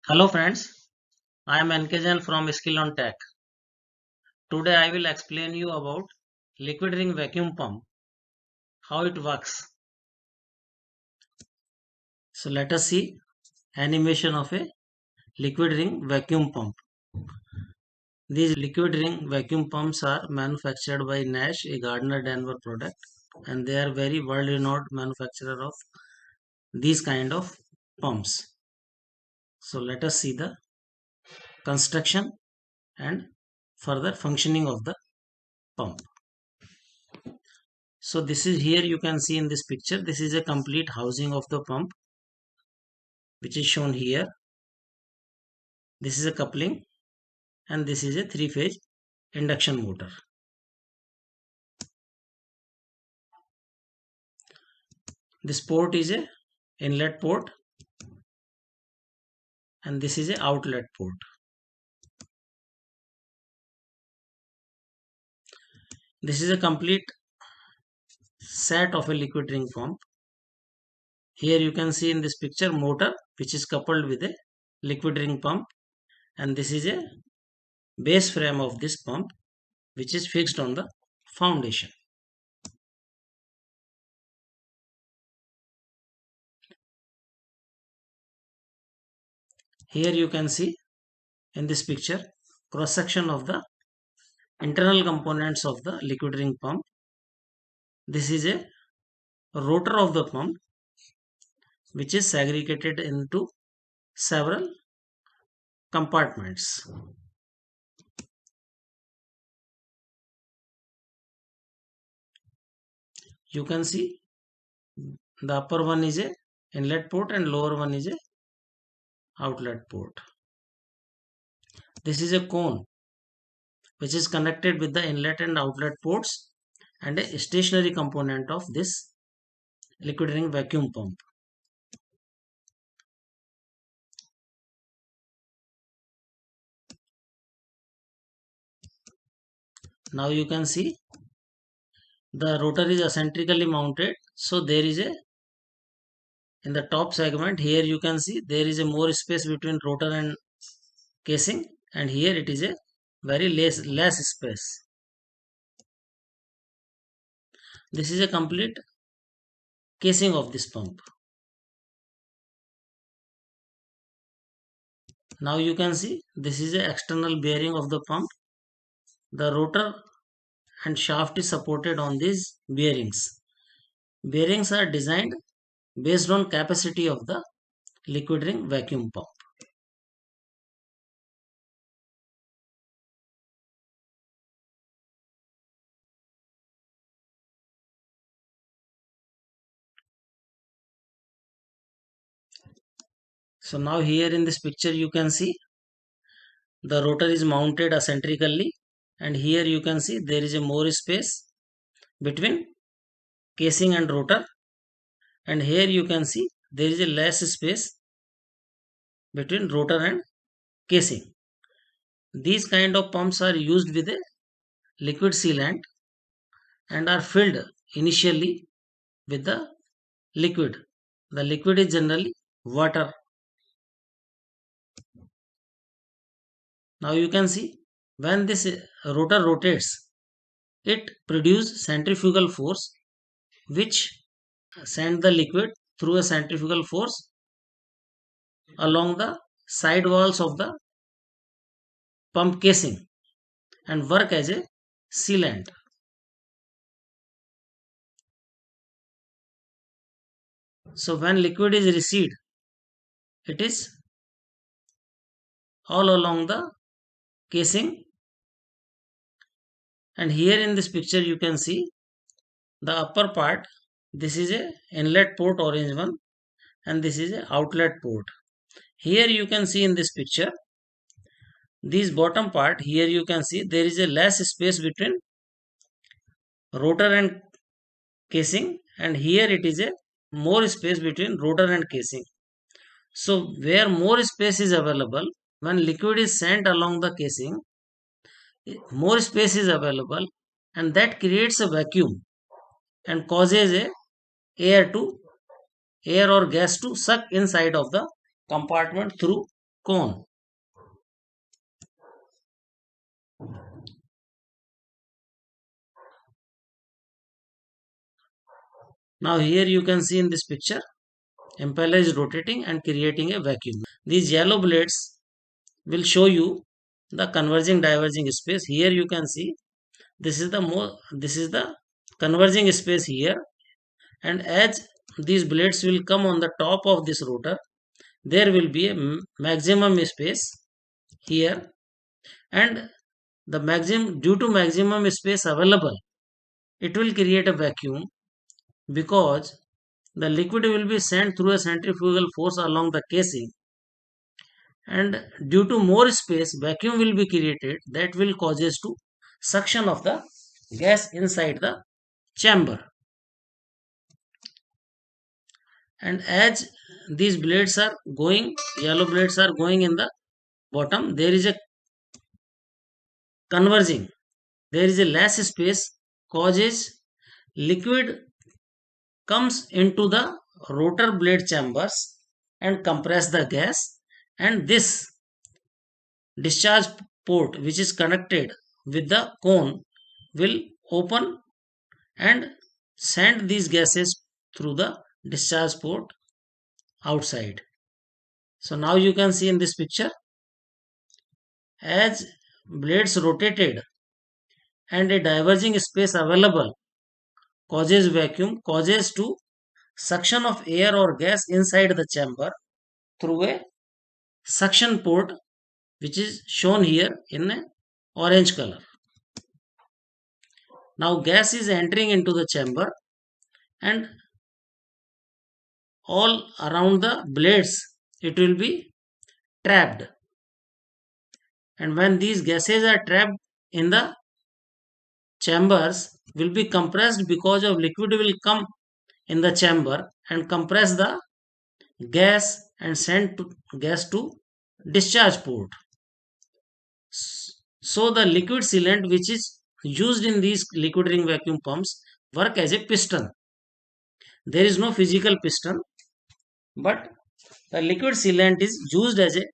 Hello friends, I am NKJ from Skill on Tech. Today I will explain you about liquid ring vacuum pump, how it works. So let us see animation of a liquid ring vacuum pump. These liquid ring vacuum pumps are manufactured by Nash, a Gardner Denver product, and they are very world renowned manufacturer of these kind of pumps. So let us see the construction and further functioning of the pump. So this is here you can see in this picture, this is a complete housing of the pump which is shown here. This is a coupling and this is a three-phase induction motor. This port is a inlet port and this is a outlet port. This is a complete set of a liquid ring pump. Here you can see in this picture motor which is coupled with a liquid ring pump, and this is a base frame of this pump which is fixed on the foundation. Here you can see in this picture cross section of the internal components of the liquid ring pump. This is a rotor of the pump which is segregated into several compartments. You can see the upper one is a inlet port and lower one is a outlet port. This is a cone which is connected with the inlet and outlet ports and a stationary component of this liquid ring vacuum pump. Now you can see the rotor is eccentrically mounted, so there is a in the top segment here you can see there is a more space between rotor and casing, and here it is a very less space. This is a complete casing of this pump. Now you can see this is a external bearing of the pump. The rotor and shaft is supported on these bearings. Bearings are designed based on capacity of the liquid ring vacuum pump. So now here in this picture you can see the rotor is mounted eccentrically, and here you can see there is a more space between casing and rotor, and here you can see there is a less space between rotor and casing. These kind of pumps are used with a liquid sealant and are filled initially with the liquid. The liquid is generally water. Now you can see when this rotor rotates, it produces centrifugal force which send the liquid through a centrifugal force along the side walls of the pump casing and work as a sealant. So when liquid is received, it is all along the casing, and here in this picture you can see the upper part. This is a inlet port, orange one, and this is a outlet port. Here you can see in this picture this bottom part, here you can see there is a less space between rotor and casing, and here it is a more space between rotor and casing. So where more space is available, when liquid is sent along the casing, more space is available, and that creates a vacuum and causes a air or gas to suck inside of the compartment through cone. Now here you can see in this picture, impeller is rotating and creating a vacuum. These yellow blades will show you the converging diverging space. Here you can see this is the converging space here, and as these blades will come on the top of this rotor, there will be a maximum space here, and the maximum due to maximum space available, it will create a vacuum because the liquid will be sent through a centrifugal force along the casing, and due to more space vacuum will be created that will causes to suction of the gas inside the chamber. And as these blades are going, yellow blades are going in the bottom, there is a converging, there is a less space, causes liquid comes into the rotor blade chambers and compress the gas, and this discharge port which is connected with the cone will open and send these gases through the discharge port outside. So now you can see in this picture, as blades rotated and a diverging space available causes vacuum, causes to suction of air or gas inside the chamber through a suction port which is shown here in a orange color. Now gas is entering into the chamber and all around the blades it will be trapped, and when these gases are trapped in the chambers will be compressed because of liquid will come in the chamber and compress the gas and send gas to discharge port. So the liquid sealant which is used in these liquid ring vacuum pumps work as a piston. There is no physical piston, but the liquid sealant is used as a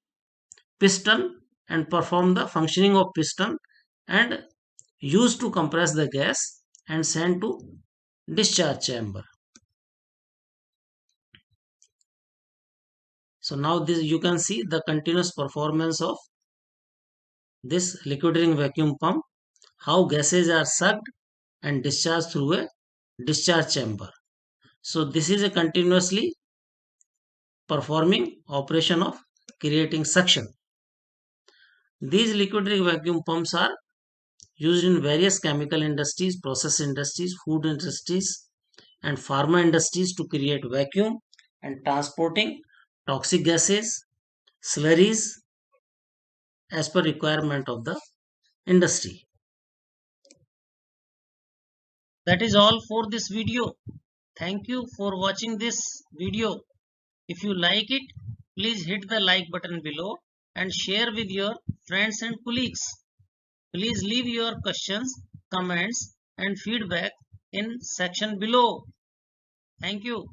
piston and perform the functioning of piston and used to compress the gas and send to discharge chamber. So now this you can see the continuous performance of this liquid ring vacuum pump, how gases are sucked and discharged through a discharge chamber. So this is a continuously performing operation of creating suction. These liquid ring vacuum pumps are used in various chemical industries, process industries, food industries, and pharma industries to create vacuum and transporting toxic gases, slurries as per requirement of the industry. That is all for this video. Thank you for watching this video. If you like it, please hit the like button below and share with your friends and colleagues. Please leave your questions, comments and feedback in section below. Thank you.